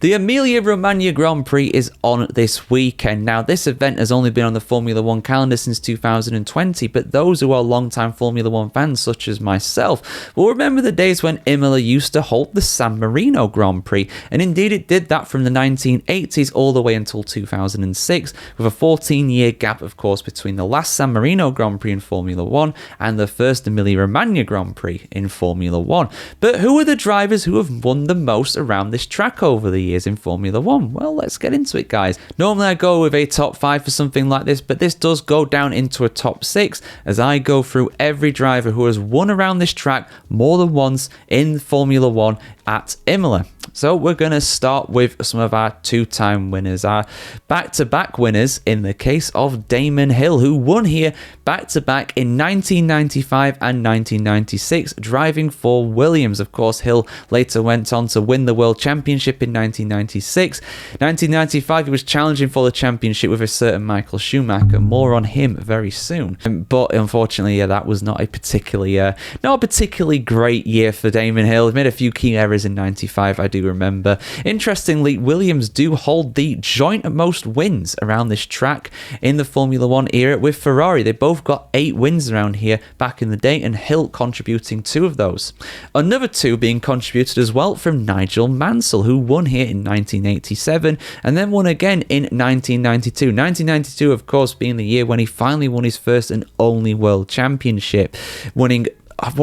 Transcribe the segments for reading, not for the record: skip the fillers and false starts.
The Emilia-Romagna Grand Prix is on this weekend. Now, this event has only been on the Formula 1 calendar since 2020, but those who are long-time Formula 1 fans, such as myself, will remember the days when Imola used to hold the San Marino Grand Prix, and indeed it did that from the 1980s all the way until 2006, with a 14-year gap, of course, between the last San Marino Grand Prix in Formula 1 and the first Emilia-Romagna Grand Prix in Formula 1. But who are the drivers who have won the most around this track over the years in Formula 1? Well, let's get into it, guys. Normally I go with a top 5 for something like this, but this does go down into a top 6 as I go through every driver who has won around this track more than once in Formula 1 at Imola. So we're going to start with some of our two-time winners, our back-to-back winners in the case of Damon Hill, who won here back-to-back in 1995 and 1996, driving for Williams. Of course, Hill later went on to win the World Championship in 1996. 1995, he was challenging for the championship with a certain Michael Schumacher. More on him very soon. But unfortunately, yeah, that was not a particularly great year for Damon Hill. He made a few key errors in 95, I do remember. Interestingly, Williams do hold the joint most wins around this track in the Formula 1 era with Ferrari. They both got 8 wins around here back in the day, and Hill contributing 2 of those. Another 2 being contributed as well from Nigel Mansell, who won here in 1987 and then won again in 1992. 1992, of course, being the year when he finally won his first and only World Championship, winning 5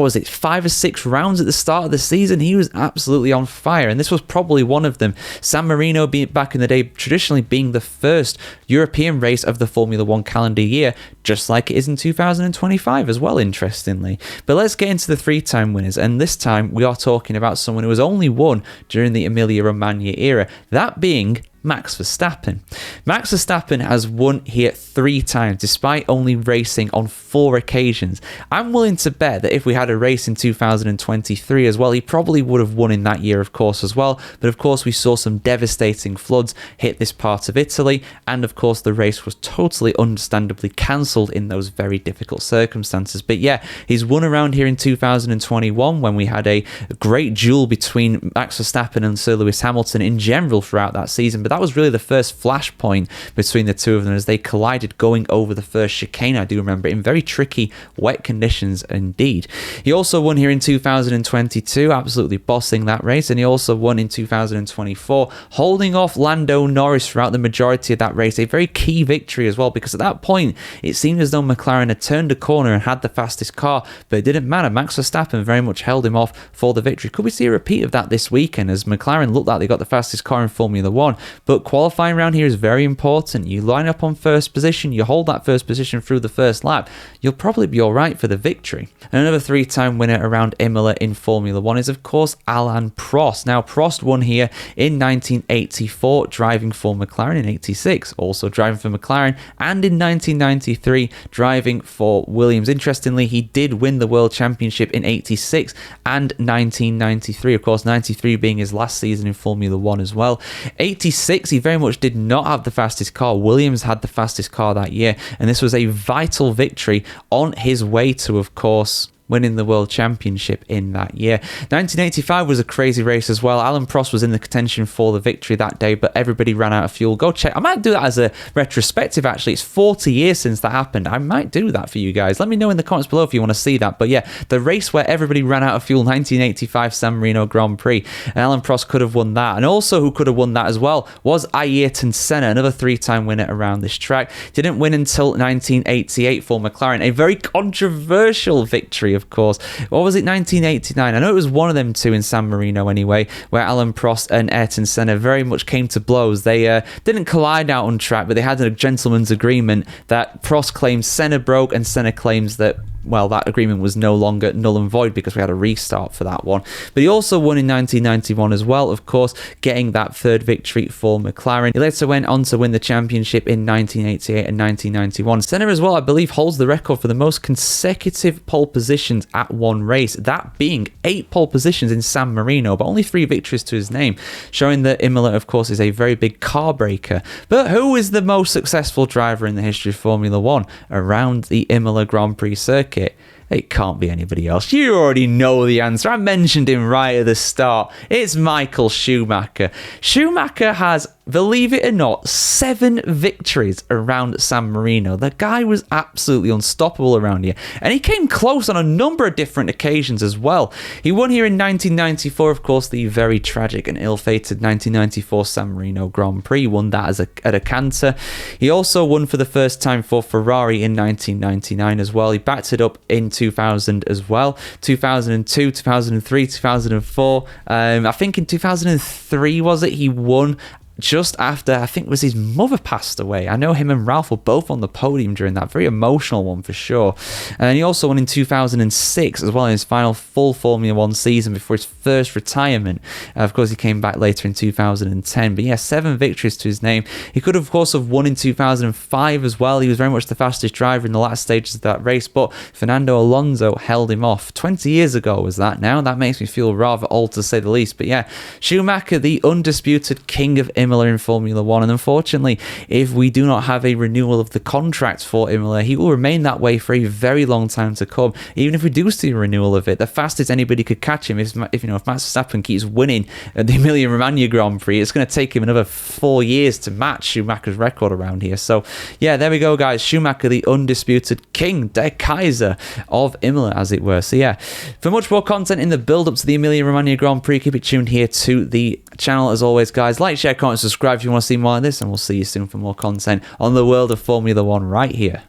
or 6 rounds at the start of the season. He was absolutely on fire, and this was probably one of them. San Marino, back in the day, traditionally being the first European race of the Formula 1 calendar year, just like it is in 2025 as well, interestingly. But let's get into the 3-time winners, and this time we are talking about someone who has only won during the Emilia-Romagna era, that being Max Verstappen. Max Verstappen has won here 3 times, despite only racing on 4 occasions. I'm willing to bet that if we had a race in 2023 as well, he probably would have won in that year, of course, as well. But of course, we saw some devastating floods hit this part of Italy, and of course, the race was totally understandably cancelled in those very difficult circumstances. But yeah, he's won around here in 2021 when we had a great duel between Max Verstappen and Sir Lewis Hamilton in general throughout that season. But that was really the first flashpoint between the two of them as they collided going over the first chicane, I do remember, in very tricky, wet conditions indeed. He also won here in 2022, absolutely bossing that race, and he also won in 2024, holding off Lando Norris throughout the majority of that race, a very key victory as well, because at that point, it seemed as though McLaren had turned a corner and had the fastest car, but it didn't matter. Max Verstappen very much held him off for the victory. Could we see a repeat of that this weekend, as McLaren looked like they got the fastest car in Formula 1? But qualifying around here is very important. You line up on first position, you hold that first position through the first lap, you'll probably be alright for the victory. And another 3-time winner around Imola in Formula 1 is, of course, Alain Prost. Now, Prost won here in 1984, driving for McLaren, in 86, also driving for McLaren, and in 1993, driving for Williams. Interestingly, he did win the World Championship in 86 and 1993, of course, 93 being his last season in Formula 1 as well. 86, he very much did not have the fastest car. Williams had the fastest car that year, and this was a vital victory on his way to, of course, winning the World Championship in that year. 1985 was a crazy race as well. Alain Prost was in the contention for the victory that day, but everybody ran out of fuel. Go check. I might do that as a retrospective, actually. It's 40 years since that happened. I might do that for you guys. Let me know in the comments below if you want to see that. But yeah, the race where everybody ran out of fuel, 1985 San Marino Grand Prix. And Alain Prost could have won that. And also who could have won that as well was Ayrton Senna, another 3-time winner around this track. Didn't win until 1988 for McLaren. A very controversial victory, of course. What was it, 1989? I know it was one of them two in San Marino anyway, where Alain Prost and Ayrton Senna very much came to blows. They didn't collide out on track, but they had a gentleman's agreement that Prost claims Senna broke, and Senna claims that, well, that agreement was no longer null and void because we had a restart for that one. But he also won in 1991 as well, of course, getting that 3rd victory for McLaren. He later went on to win the championship in 1988 and 1991. Senna as well, I believe, holds the record for the most consecutive pole positions at one race, that being 8 pole positions in San Marino, but only 3 victories to his name, showing that Imola, of course, is a very big car breaker. But who is the most successful driver in the history of Formula 1 around the Imola Grand Prix circuit? It can't be anybody else. You already know the answer. I mentioned him right at the start. It's Michael Schumacher. Schumacher has, believe it or not, 7 victories around San Marino. The guy was absolutely unstoppable around here. And he came close on a number of different occasions as well. He won here in 1994, of course, the very tragic and ill-fated 1994 San Marino Grand Prix. He won that at a canter. He also won for the first time for Ferrari in 1999 as well. He backed it up in 2000 as well. 2002, 2003, 2004. I think in 2003, was it, he won just after, I think it was his mother passed away. I know him and Ralph were both on the podium during that. Very emotional one for sure. And he also won in 2006 as well, in his final full Formula 1 season before his first retirement. Of course, he came back later in 2010. But yeah, 7 victories to his name. He could, of course, have won in 2005 as well. He was very much the fastest driver in the last stages of that race, but Fernando Alonso held him off. 20 years ago was that now. That makes me feel rather old, to say the least. But yeah, Schumacher, the undisputed king of Imola in Formula 1, and unfortunately, if we do not have a renewal of the contract for Imola, he will remain that way for a very long time to come. Even if we do see a renewal of it, the fastest anybody could catch him if Max Verstappen keeps winning at the Emilia-Romagna Grand Prix, it's going to take him another 4 years to match Schumacher's record around here. So yeah, there we go, guys. Schumacher, the undisputed king, der Kaiser of Imola, as it were. So yeah, for much more content in the build-up to the Emilia-Romagna Grand Prix, keep it tuned here to the channel as always, guys. Like, share, comment, subscribe if you want to see more of this, and we'll see you soon for more content on the world of Formula 1 right here.